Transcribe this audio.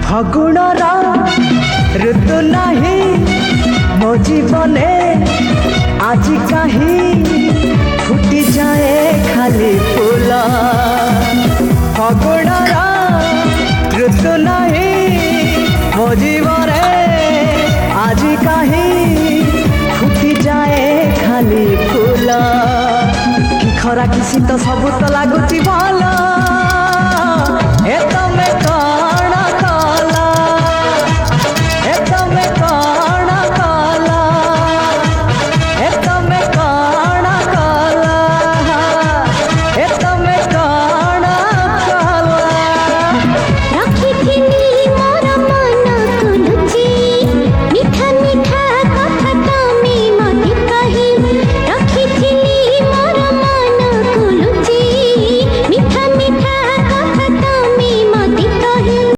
फगुणर ऋतु नहीं मो जीवने आज कहीं फुटी जाए खाली फूल फगुणर ऋतु नहीं मो जीवने आज कहीं फुटी जाए खाली फूल कि खरा कि शीत सब तो लगुच भल